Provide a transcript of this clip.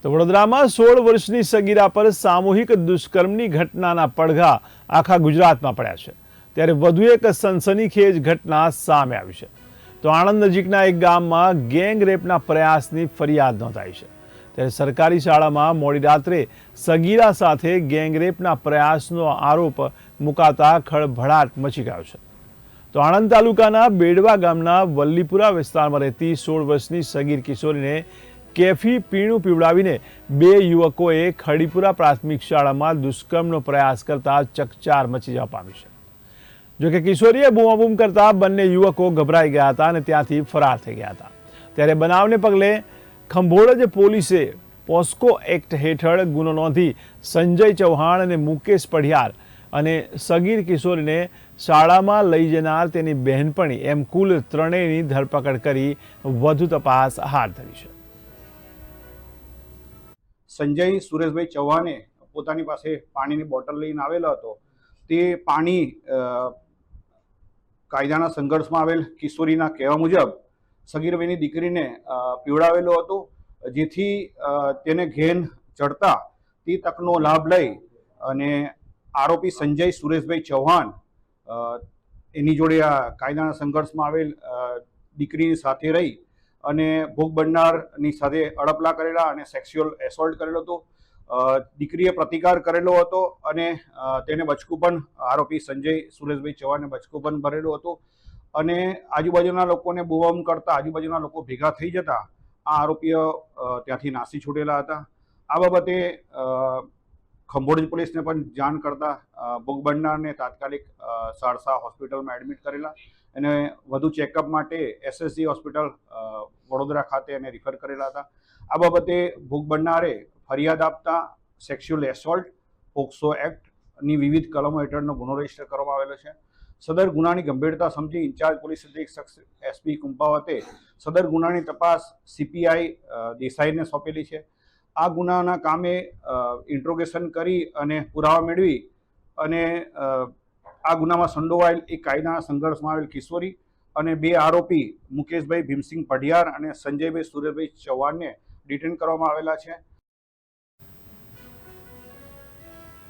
તો વડોદરામાં 16 વર્ષની સગીરા પર સામૂહિક દુષ્કર્મની ઘટનાના પડઘા આખા ગુજરાતમાં પડ્યા છે। ત્યારે વધુ એક સનસનીખેજ ઘટના સામે આવી છે। તો આણંદ નજીકના એક ગામમાં ગેંગ રેપના પ્રયાસની ફરિયાદ નોંધાઈ છે। ત્યારે સરકારી શાળામાં મોડી રાત્રે સગીરા સાથે ગેંગ રેપના પ્રયાસનો આરોપ મુકાતા ખળભળાટ મચી ગયો છે। તો આણંદ તાલુકાના બેડવા ગામના વલ્લીપુરા વિસ્તારમાં રહેતી 16 વર્ષની સગીર કિશોરીને કેફી પીણું પીવડાવીને બે યુવકોએ ખડીપુરા પ્રાથમિક શાળામાં દુષ્કર્મનો પ્રયાસ કરતા ચકચાર મચી જવા પામી છે। જોકે કિશોરીએ બૂમાબૂમ કરતા બંને યુવકો ગભરાઈ ગયા હતા અને ત્યાંથી ફરાર થઈ ગયા હતા। ત્યારે બનાવને પગલે ખંભોળજ પોલીસે પોસ્કો એક્ટ હેઠળ ગુનો નોંધી સંજય ચૌહાણ અને મુકેશ પઢિયાર અને સગીર કિશોરીને શાળામાં લઈ જનાર તેની બહેનપણી એમ કુલ ત્રણેયની ધરપકડ કરી વધુ તપાસ હાથ ધરી છે। સંજય સુરેશભાઈ ચૌહાણે પોતાની પાસે પાણીની બોટલ લઈને આવેલો હતો। તે પાણી કાયદાના સંઘર્ષમાં આવેલ કિશોરીના કહેવા મુજબ સગીરભાઈની દીકરીને પીવડાવેલો હતો, જેથી તેને ઘેન ચડતા તે તકનો લાભ લઈ અને આરોપી સંજય સુરેશભાઈ ચૌહાણ એની જોડે આ કાયદાના સંઘર્ષમાં આવેલ દીકરીની સાથે રહી અને ભોગ બનનારની સાથે અડપલા કરેલા અને સેક્સ્યુઅલ એસોલ્ટ કરેલો હતો। દીકરીએ પ્રતિકાર કરેલો હતો અને તેને બચકું પણ આરોપી સંજય સુરેશભાઈ ચૌહાણે બચકું પણ ભરેલું હતું અને આજુબાજુના લોકોને બૂમાબૂમ કરતા આજુબાજુના લોકો ભેગા થઈ જતા આ આરોપીઓ ત્યાંથી નાસી છૂટેલા હતા। આ બાબતે ખંભોળજ પોલીસને પણ જાણ કરતા ભોગ બનનારને તાત્કાલિક સારસા હોસ્પિટલમાં એડમિટ કરેલા અને વધુ ચેકઅપ માટે એસએસજી હોસ્પિટલ વડોદરા ખાતે એને રિફર કરેલા હતા। આ બાબતે ભોગ બનનારે ફરિયાદ આપતા સેક્સ્યુઅલ એસોલ્ટ પોક્સો એક્ટની વિવિધ કલમો હેઠળનો ગુનો રજીસ્ટર કરવામાં આવેલો છે। સદર ગુનાની ગંભીરતા સમજી ઇન્ચાર્જ પોલીસ અધિક્ષક એસપી કુંભાવતે સદર ગુનાની તપાસ સીપીઆઈ દેસાઈને સોંપેલી છે। આ ગુનાના કામે ઇન્ટ્રોગેશન કરી અને પુરાવા મેળવી અને આ ગુનામાં સંડોવાયેલ એક કાયદાના સંઘર્ષમાં આવેલ કિશોરી અને બે આરોપી મુકેશભાઈ ભીમસિંહ પઢિયાર અને સંજયભાઈ સુરેશભાઈ ચૌહાણને ડિટેન કરવામાં આવેલા છે।